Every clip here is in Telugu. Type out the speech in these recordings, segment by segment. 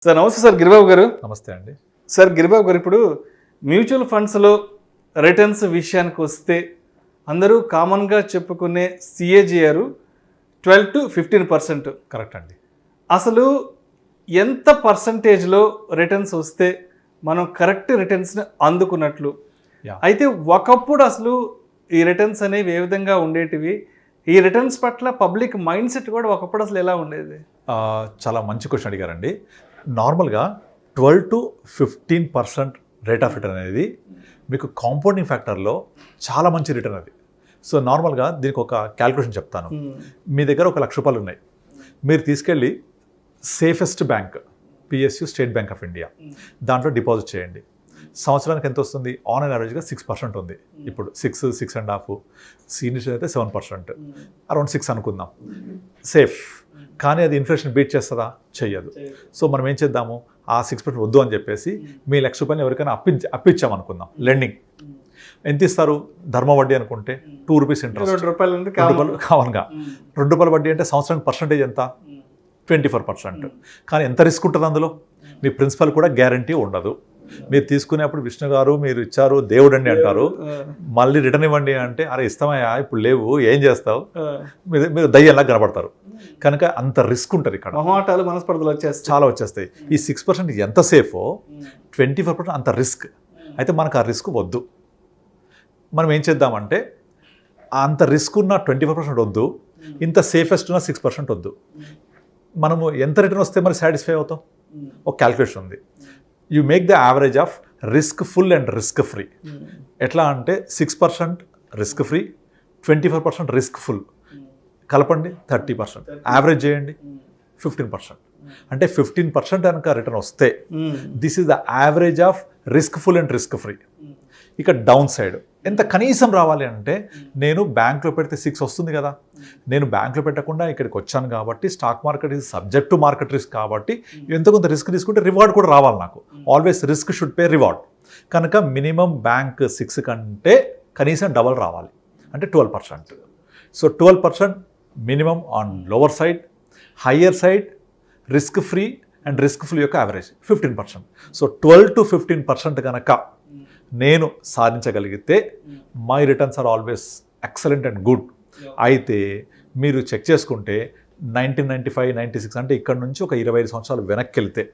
సార్ నమస్తే సార్ గిరిబాబు గారు. నమస్తే అండి. సార్ గిరిబాబు గారు, ఇప్పుడు మ్యూచువల్ ఫండ్స్లో రిటర్న్స్ విషయానికి వస్తే అందరూ కామన్గా చెప్పుకునే సిఏజిఆర్ 12 to 15%. కరెక్ట్ అండి. అసలు ఎంత పర్సంటేజ్లో రిటర్న్స్ వస్తే మనం కరెక్ట్ రిటర్న్స్ని అందుకున్నట్లు? అయితే ఒకప్పుడు అసలు ఈ రిటర్న్స్ అనేవి ఏ విధంగా ఉండేటివి, ఈ రిటర్న్స్ పట్ల పబ్లిక్ మైండ్ సెట్ కూడా ఒకప్పుడు అసలు ఎలా ఉండేది? చాలా మంచి క్వశ్చన్ అడిగారండి. నార్మల్గా 12 to 15% రేట్ ఆఫ్ రిటర్న్ అనేది మీకు కాంపౌండింగ్ ఫ్యాక్టర్లో చాలా మంచి రిటర్న్ అది. సో నార్మల్గా దీనికి ఒక క్యాల్కులేషన్ చెప్తాను. మీ దగ్గర ₹1,00,000 ఉన్నాయి. మీరు తీసుకెళ్ళి safest bank PSU, state bank of India, దాంట్లో డిపాజిట్ చేయండి. సంవత్సరానికి ఎంత వస్తుంది? ఆన్ అండ్ యావరేజ్గా 6% ఉంది. ఇప్పుడు 6.5, సీనియర్స్ అయితే 7%, అరౌండ్ 6 అనుకుందాం. సేఫ్. కానీ అది ఇన్ఫ్లేషన్ బీట్ చేస్తుందా? చెయ్యదు. సో మనం ఏం చేద్దాము, ఆ 6% వద్దు అని చెప్పేసి మీ ₹1,00,000 ఎవరికైనా అప్పిచ్చామనుకుందాం. లెండింగ్ ఎంత ఇస్తారు? ధర్మ వడ్డీ అనుకుంటే ₹2 ఇంట్రెస్ట్, ₹2 కామన్గా. ₹2 వడ్డీ అంటే సంవత్సరానికి పర్సంటేజ్ ఎంత? 24%. కానీ ఎంత రిస్క్ ఉంటుంది అందులో? మీ ప్రిన్సిపల్ కూడా గ్యారంటీ ఉండదు. మీరు తీసుకునేప్పుడు విష్ణు గారు మీరు ఇచ్చారు దేవుడు అండి అంటారు, మళ్ళీ రిటర్న్ ఇవ్వండి అంటే అరే ఇస్తామయ్యా ఇప్పుడు లేవు ఏం చేస్తావు, మీరు దయ్యంలా కనబడతారు. కనుక అంత రిస్క్ ఉంటుంది ఇక్కడ. మనస్పర్ధలు చాలా వచ్చేస్తాయి. ఈ 6% ఎంత సేఫో 24% అంత రిస్క్. అయితే మనకు ఆ రిస్క్ వద్దు. మనం ఏం చేద్దామంటే అంత రిస్క్ ఉన్న 24% వద్దు, ఇంత సేఫెస్ట్ ఉన్న 6% వద్దు. మనము ఎంత రిటర్న్ వస్తే మరి సాటిస్ఫై అవుతాం? ఒక క్యాల్కులేషన్ ఉంది. You make the average of risk full and risk free. ఎట్లా అంటే 6% రిస్క్ ఫ్రీ, 24% రిస్క్ ఫుల్ కలపండి 30%, యావరేజ్ చేయండి 15%. అంటే 15% కనుక రిటర్న్ వస్తే this is the average of risk full and risk free. ఇక డౌన్ సైడ్ ఎంత కనీసం రావాలి అంటే, నేను బ్యాంక్లో పెడితే 6 వస్తుంది కదా, నేను బ్యాంక్లో పెట్టకుండా ఇక్కడికి వచ్చాను కాబట్టి stock market is subject to market risk కాబట్టి ఎంత కొంత రిస్క్ తీసుకుంటే రివార్డ్ కూడా రావాలి నాకు. Always risk should pay reward. కనుక మినిమం బ్యాంక్ 6 కంటే కనీసం డబల్ రావాలి, అంటే 12%. So 12% minimum on lower side, higher side risk free and risk free యొక్క యావరేజ్ 15%. సో 12 to 15% కనుక నేను సాధించగలిగితే my returns are always excellent and good. అయితే మీరు చెక్ చేసుకుంటే 1995, 96 అంటే ఇక్కడ నుంచి ఒక 25 సంవత్సరాలు వెనక్కి వెళ్తే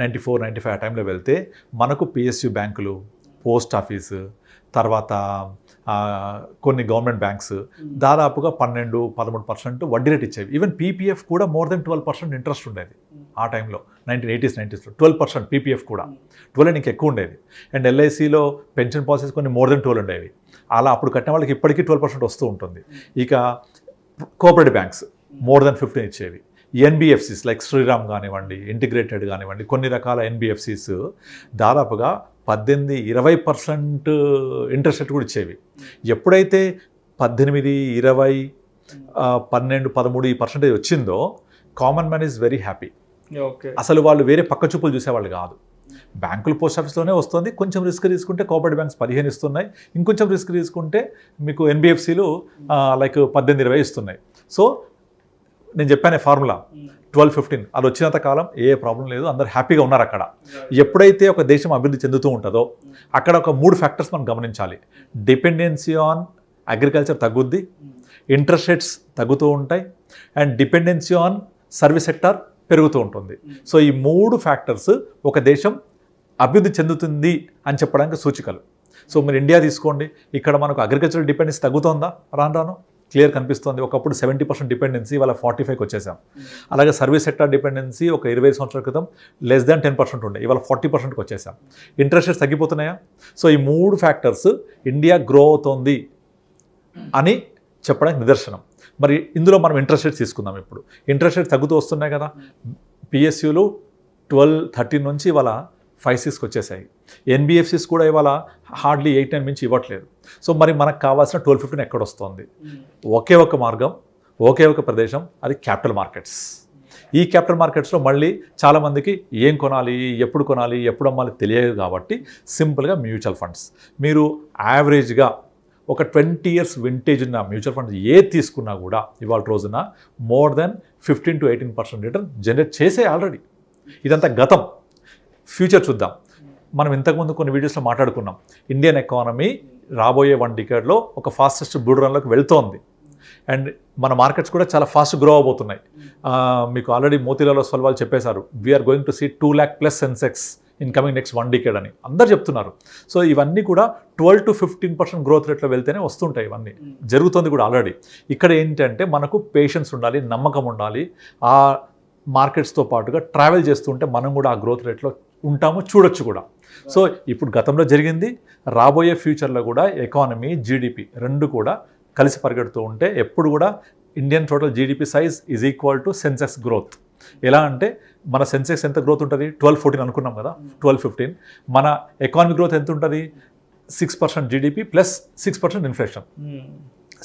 94, 95 ఆ టైంలో వెళ్తే మనకు పిఎస్యు బ్యాంకులు, పోస్ట్ ఆఫీసు, తర్వాత కొన్ని గవర్నమెంట్ బ్యాంక్స్ దాదాపుగా 12-13% వడ్డీ రేట్ ఇచ్చేవి. ఈవెన్ పీపీఎఫ్ కూడా మోర్ దెన్ 12% ఇంట్రెస్ట్ ఉండేది ఆ టైంలో. 1980s, 90sలో 12% పీపీఎఫ్ కూడా 12 ఇంకా ఎక్కువ ఉండేది. అండ్ ఎల్ఐసిలో పెన్షన్ పాలసీస్ కొన్ని మోర్ దెన్ 12 ఉండేవి. అలా అప్పుడు కట్టిన వాళ్ళకి ఇప్పటికీ 12% వస్తూ ఉంటుంది. ఇక కోఆపరేటివ్ బ్యాంక్స్ మోర్ దెన్ 15 ఇచ్చేవి. ఎన్బిఎఫ్సిస్ లైక్ శ్రీరామ్ కానివ్వండి, ఇంటిగ్రేటెడ్ కానివ్వండి, కొన్ని రకాల ఎన్బిఎఫ్సిస్ దాదాపుగా 18-20% ఇంట్రెస్ట్ రేట్ కూడా ఇచ్చేవి. ఎప్పుడైతే 18, 20, 12, 13 ఈ పర్సెంటేజ్ వచ్చిందో common man is very happy. అసలు వాళ్ళు వేరే పక్క చూపులు చూసేవాళ్ళు కాదు. బ్యాంకులు పోస్ట్ ఆఫీస్లోనే వస్తుంది, కొంచెం రిస్క్ తీసుకుంటే కోఆపరేటివ్ బ్యాంక్స్ 15 ఇస్తున్నాయి, ఇంకొంచెం రిస్క్ తీసుకుంటే మీకు ఎన్బిఎఫ్సిలు లైక్ 18-20 ఇస్తున్నాయి. సో నేను చెప్పానే ఫార్ములా 12-15 అది వచ్చినంత కాలం ఏ ప్రాబ్లం లేదు, అందరు హ్యాపీగా ఉన్నారు అక్కడ. ఎప్పుడైతే ఒక దేశం అభివృద్ధి చెందుతూ ఉంటుందో అక్కడ ఒక 3 ఫ్యాక్టర్స్ మనం గమనించాలి. డిపెండెన్సీ ఆన్ అగ్రికల్చర్ తగ్గుద్ది, ఇంట్రెస్ట్ రేట్స్ తగ్గుతూ ఉంటాయి, and dependency on service sector పెరుగుతూ ఉంటుంది. సో ఈ 3 ఫ్యాక్టర్స్ ఒక దేశం అభివృద్ధి చెందుతుంది అని చెప్పడానికి సూచికలు. సో మీరు ఇండియా తీసుకోండి, ఇక్కడ మనకు అగ్రికల్చరల్ డిపెండెన్సీ తగ్గుతుందా? రాను క్లియర్ కనిపిస్తుంది. ఒకప్పుడు 70% డిపెండెన్సీ, వాళ్ళ 45కి వచ్చేసాం. అలాగే సర్వీస్ సెక్టర్ డిపెండెన్సీ ఒక 20 సంవత్సరాల క్రితం లెస్ దాన్ 10% ఉండే, ఇవాళ 40%కి వచ్చేసాం. Interest rates తగ్గిపోతున్నాయా? సో ఈ 3 ఫ్యాక్టర్స్ ఇండియా గ్రో అవుతోంది అని చెప్పడానికి నిదర్శనం. మరి ఇందులో మనం ఇంట్రెస్ట్ రేట్స్ తీసుకుందాం. ఇప్పుడు ఇంట్రెస్ట్ రేట్స్ తగ్గుతూ వస్తున్నాయి కదా. పిఎస్యులు 12-13 నుంచి ఇవాళ 5-6కి వచ్చేసాయి. ఎన్బిఎఫ్సిస్ కూడా ఇవాళ హార్డ్లీ 8-9 నుంచి ఇవ్వట్లేదు. సో మరి మనకు కావాల్సిన 12-15 ఎక్కడొస్తుంది? ఒకే ఒక మార్గం, ఒకే ఒక ప్రదేశం, అది క్యాపిటల్ మార్కెట్స్. ఈ క్యాపిటల్ మార్కెట్స్లో మళ్ళీ చాలామందికి ఏం కొనాలి, ఎప్పుడు కొనాలి, ఎప్పుడు అమ్మాలి తెలియదు కాబట్టి సింపుల్గా మ్యూచువల్ ఫండ్స్. మీరు యావరేజ్గా ఒక 20 years వింటేజ్ ఉన్న మ్యూచువల్ ఫండ్స్ ఏ తీసుకున్నా కూడా ఇవాళ రోజున more than 15 to 18% return generate చేసే ఆల్రెడీ. ఇదంతా గతం. ఫ్యూచర్ చూద్దాం. మనం ఇంతకుముందు కొన్ని వీడియోస్లో మాట్లాడుకున్నాం, ఇండియన్ ఎకానమీ రాబోయే 1 డికేడ్లో ఒక ఫాస్టెస్ట్ బుల్ రన్లోకి వెళ్తోంది. అండ్ మన మార్కెట్స్ కూడా చాలా ఫాస్ట్ గ్రో అవబోతున్నాయి. మీకు ఆల్రెడీ మోతీలాల్ ఒస్వాల్ వాళ్ళు చెప్పేశారు, we are going to see 2 lakh plus Sensex in coming next 1 decade అని అందరు చెప్తున్నారు. సో ఇవన్నీ కూడా 12 to 15% గ్రోత్ రేట్లో వెళ్తేనే వస్తుంటాయి. ఇవన్నీ జరుగుతుంది కూడా ఆల్రెడీ. ఇక్కడ ఏంటంటే మనకు పేషెన్స్ ఉండాలి, నమ్మకం ఉండాలి. ఆ మార్కెట్స్తో పాటుగా ట్రావెల్ చేస్తుంటే మనం కూడా ఆ గ్రోత్ రేట్లో ఉంటాము, చూడొచ్చు కూడా. సో ఇప్పుడు గతంలో జరిగింది, రాబోయే ఫ్యూచర్లో కూడా ఎకానమీ, జీడిపి రెండు కూడా కలిసి పరిగెడుతూ ఉంటే ఎప్పుడు కూడా Indian total GDP size is equal to Sensex growth. ఎలా అంటే మన సెన్సెక్స్ ఎంత గ్రోత్ ఉంటుంది, 12-14 అనుకున్నాం కదా, 12-15. మన ఎకానమీ గ్రోత్ ఎంత ఉంటుంది, 6% జీడిపి ప్లస్ 6% ఇన్ఫ్లేషన్,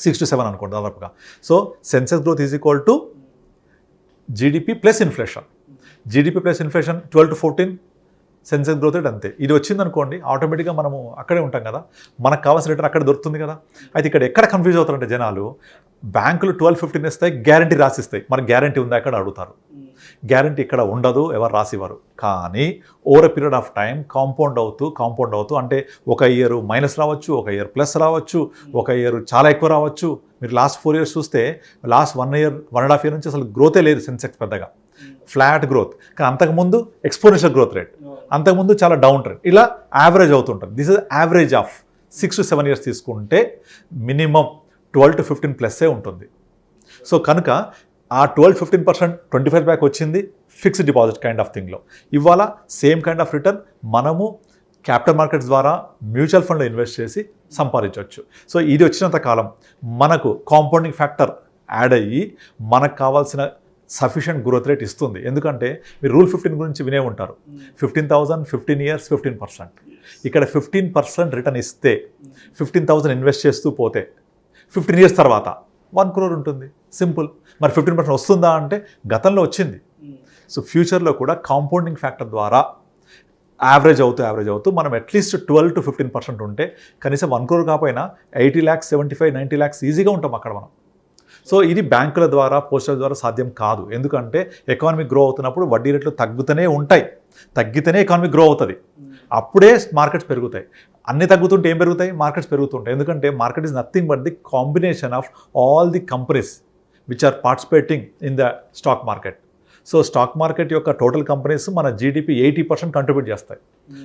6 to 7 అనుకోండి దాదాపుగా. So Sensex growth is equal to GDP plus inflation. GDP plus inflation 12 to 14, Sensex growth rate అంతే. ఇది వచ్చిందనుకోండి ఆటోమేటిక్గా మనము అక్కడే ఉంటాం కదా, మనకు కావాల్సిన రిటర్న్ అక్కడ దొరుకుతుంది కదా. అయితే ఇక్కడ ఎక్కడ కన్ఫ్యూజ్ అవుతారంటే జనాలు, బ్యాంకులు 12-15 ఇస్తాయి, గ్యారంటీ రాసిస్తాయి. మనకు గ్యారంటీ ఉందా అక్కడ అడుగుతారు. గ్యారంటీ ఇక్కడ ఉండదు, ఎవరు రాసివ్వరు. కానీ over a period of time compound అవుతూ అంటే ఒక ఇయర్ మైనస్ రావచ్చు, ఒక ఇయర్ ప్లస్ రావచ్చు, ఒక ఇయర్ చాలా ఎక్కువ రావచ్చు. మీరు లాస్ట్ 4 years చూస్తే లాస్ట్ 1 year 1.5 year నుంచి అసలు గ్రోతే లేదు సెన్సెక్స్, పెద్దగా ఫ్లాట్ గ్రోత్. కానీ అంతకుముందు ఎక్స్పోనెన్షియల్ గ్రోత్ రేట్, అంతకుముందు చాలా డౌన్ ట్రెండ్, ఇలా యావరేజ్ అవుతుంటుంది. This is average of 6 to 7 years తీసుకుంటే మినిమం 12 to 15 ప్లస్సే ఉంటుంది. సో కనుక ఆ 12-15% 25 బ్యాక్ వచ్చింది ఫిక్స్డ్ డిపాజిట్ కైండ్ ఆఫ్ థింగ్లో. ఇవాళ సేమ్ కైండ్ ఆఫ్ రిటర్న్ మనము క్యాపిటల్ మార్కెట్స్ ద్వారా మ్యూచువల్ ఫండ్లో ఇన్వెస్ట్ చేసి సంపాదించవచ్చు. సో ఇది వచ్చినంత కాలం మనకు కాంపౌండింగ్ ఫ్యాక్టర్ యాడ్ అయ్యి మనకు కావాల్సిన సఫిషియంట్ గ్రోత్ రేట్ ఇస్తుంది. ఎందుకంటే మీరు రూల్ 15 గురించి వినే ఉంటారు, 15,000 15 years 15%. ఇక్కడ 15% రిటర్న్ ఇస్తే 15,000 ఇన్వెస్ట్ చేస్తూ పోతే 15 years తర్వాత 1 crore ఉంటుంది. సింపుల్. మరి 15% వస్తుందా అంటే గతంలో వచ్చింది. సో ఫ్యూచర్లో కూడా కాంపౌండింగ్ ఫ్యాక్టర్ ద్వారా యావరేజ్ అవుతూ మనం అట్లీస్ట్ 12 to 15% ఉంటే కనీసం 1 crore కాకపోయినా 80 lakhs 75 90 lakhs ఈజీగా ఉంటాం అక్కడ మనం. సో ఇది బ్యాంకుల ద్వారా, పోస్టల్ ద్వారా సాధ్యం కాదు. ఎందుకంటే ఎకానమీ గ్రో అవుతున్నప్పుడు వడ్డీ రేట్లు తగ్గుతూనే ఉంటాయి. తగ్గితేనే ఎకానమీ గ్రో అవుతుంది, అప్పుడే మార్కెట్స్ పెరుగుతాయి. అన్ని తగ్గుతుంటే ఏం పెరుగుతాయి, మార్కెట్స్ పెరుగుతుంటాయి. ఎందుకంటే market is nothing but the combination of all the companies which are participating in the stock market. So stock market యొక్క టోటల్ కంపెనీస్ మన జీడిపి 80% కంట్రిబ్యూట్ చేస్తాయి.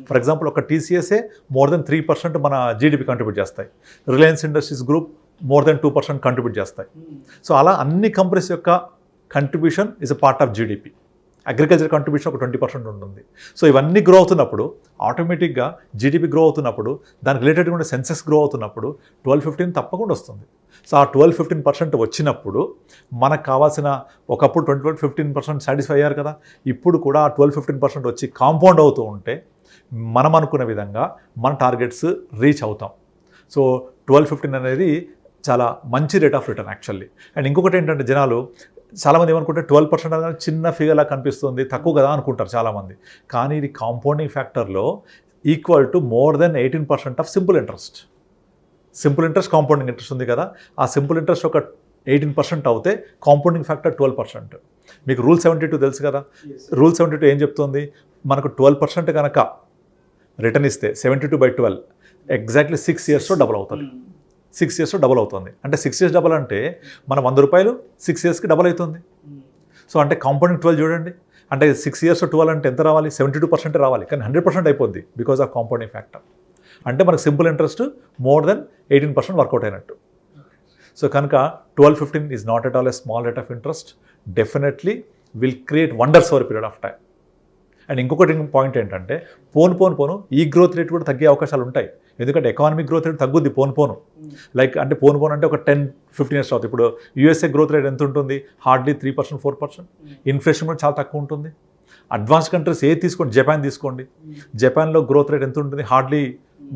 ఫర్ ఎగ్జాంపుల్ ఒక టీసీఎస్ఏ మోర్ దెన్ 3% మన జీడిపి కంట్రిబ్యూట్ చేస్తాయి. Reliance Industries group more than 2% contribute చేస్తాయి. సో అలా అన్ని కంపెనీస్ యొక్క contribution is a part of GDP. Agriculture contribution ఒక 20% ఉంటుంది. సో ఇవన్నీ గ్రో అవుతున్నప్పుడు ఆటోమేటిక్గా జీడిపి గ్రో అవుతున్నప్పుడు దానికి రిలేటెడ్గా ఉండే సెన్సెక్స్ గ్రో అవుతున్నప్పుడు 12-15 తప్పకుండా వస్తుంది. సో ఆ 12-15% వచ్చినప్పుడు మనకు కావాల్సిన, ఒకప్పుడు 20-15% సాటిస్ఫై అయ్యారు కదా, ఇప్పుడు కూడా ఆ 12-15% వచ్చి కాంపౌండ్ అవుతూ ఉంటే మనం అనుకున్న విధంగా మన టార్గెట్స్ రీచ్ అవుతాం. సో 12-15 అనేది చాలా మంచి rate of return actually. And ఇంకొకటి ఏంటంటే జనాలు చాలామంది ఏమనుకుంటే 12% అనేది చిన్న ఫిగర్లా కనిపిస్తుంది, తక్కువ కదా అనుకుంటారు చాలామంది. కానీ ఇది కాంపౌండింగ్ ఫ్యాక్టర్లో equal to more than 18% of simple interest. Simple interest, compounding interest ఉంది కదా, ఆ సింపుల్ ఇంట్రెస్ట్ ఒక 18% అవుతే కాంపౌండింగ్ ఫ్యాక్టర్ 12%. మీకు రూల్ 72 తెలుసు కదా, రూల్ 72 ఏం చెప్తుంది, మనకు 12% కనుక రిటర్న్ ఇస్తే 72/12 ఎగ్జాక్ట్లీ 6 yearsలో డబుల్ అవుతుంది. 6 yearsలో డబుల్ అవుతుంది. అంటే 6 years డబుల్ అంటే మన 100 రూపాయలు 6 yearsకి డబుల్ అవుతుంది. సో అంటే కాంపౌండింగ్ 12 చూడండి, అంటే 6 years 12 అంటే ఎంత రావాలి, 72% రావాలి. కానీ 100% అయిపోద్ది బికాస్ ఆఫ్ కాంపౌండింగ్ ఫ్యాక్టర్. అంటే మనకు simple interest more than 18% work out అయినట్టు. సో కనుక 12-15 is not at all a small rate of interest, definitely will create wonders over period of time. And ఇంకొకటి పాయింట్ ఏంటంటే పోను ఈ గ్రోత్ రేట్ కూడా తగ్గే అవకాశాలు ఉంటాయి. ఎందుకంటే ఎకానమిక్ గ్రోత్ రేట్ తగ్గుద్ది పోను. లైక్ అంటే పోను అంటే ఒక 10-15 years అవుతుంది. ఇప్పుడు యూఎస్ఏ గ్రోత్ రేట్ ఎంత ఉంటుంది, హార్డ్లీ 3% 4%. ఇన్ఫ్లేషన్ కూడా చాలా తక్కువ ఉంటుంది. అడ్వాన్స్ కంట్రీస్ ఏది తీసుకోండి, జపాన్ తీసుకోండి, జపాన్లో గ్రోత్ రేట్ ఎంత ఉంటుంది, హార్డ్లీ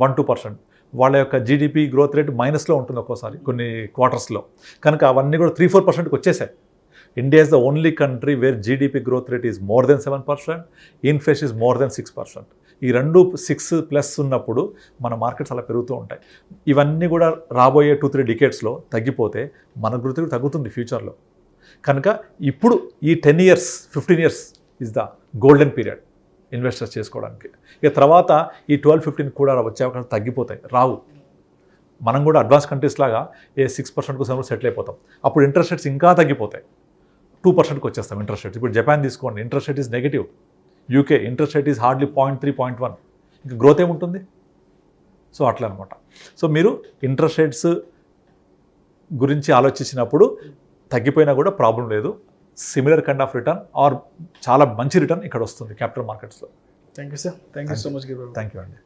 1-2%. వాళ్ళ యొక్క జీడిపి గ్రోత్ రేట్ మైనస్లో ఉంటుంది ఒక్కోసారి కొన్ని క్వార్టర్స్లో. కనుక అవన్నీ కూడా 3-4%కి వచ్చేసాయి. India is the only country where GDP growth rate is more than 7%, inflation is more than 6%. ఈ రెండు 6+ ఉన్నప్పుడు మన మార్కెట్స్ అలా పెరుగుతూ ఉంటాయి. ఇవన్నీ కూడా రాబోయే 2-3 డికేడ్స్లో తగ్గిపోతే మన గ్రోత్ రేట్ తగ్గుతుంది ఫ్యూచర్లో. కనుక ఇప్పుడు ఈ 10 years 15 years is the golden period investors చేసుకోవడానికి. ఇక తర్వాత ఈ 12-15 కూడా వచ్చే అవకాశాలు తగ్గిపోతాయి, రావు. మనం కూడా అడ్వాన్స్ కంట్రీస్ లాగా 6% కోసం సెటిల్ అయిపోతాం. అప్పుడు ఇంట్రెస్ట్ రేట్స్ ఇంకా తగ్గిపోతాయి, 2%కి వచ్చేస్తాం ఇంట్రెస్ట్ రేట్స్. ఇప్పుడు జపాన్ తీసుకోండి, interest rate is negative. UK interest rate is hardly 0.3, 0.1. ఇంకా గ్రోత్ ఏముంటుంది? సో అట్లా అనమాట. సో మీరు ఇంట్రెస్ట్ రేట్స్ గురించి ఆలోచించినప్పుడు తగ్గిపోయినా కూడా ప్రాబ్లం లేదు. Similar kind of return or చాలా మంచి రిటర్న్ ఇక్కడ వస్తుంది క్యాపిటల్ మార్కెట్స్లో. Thank you sir, thank you so much. Thank you అండి.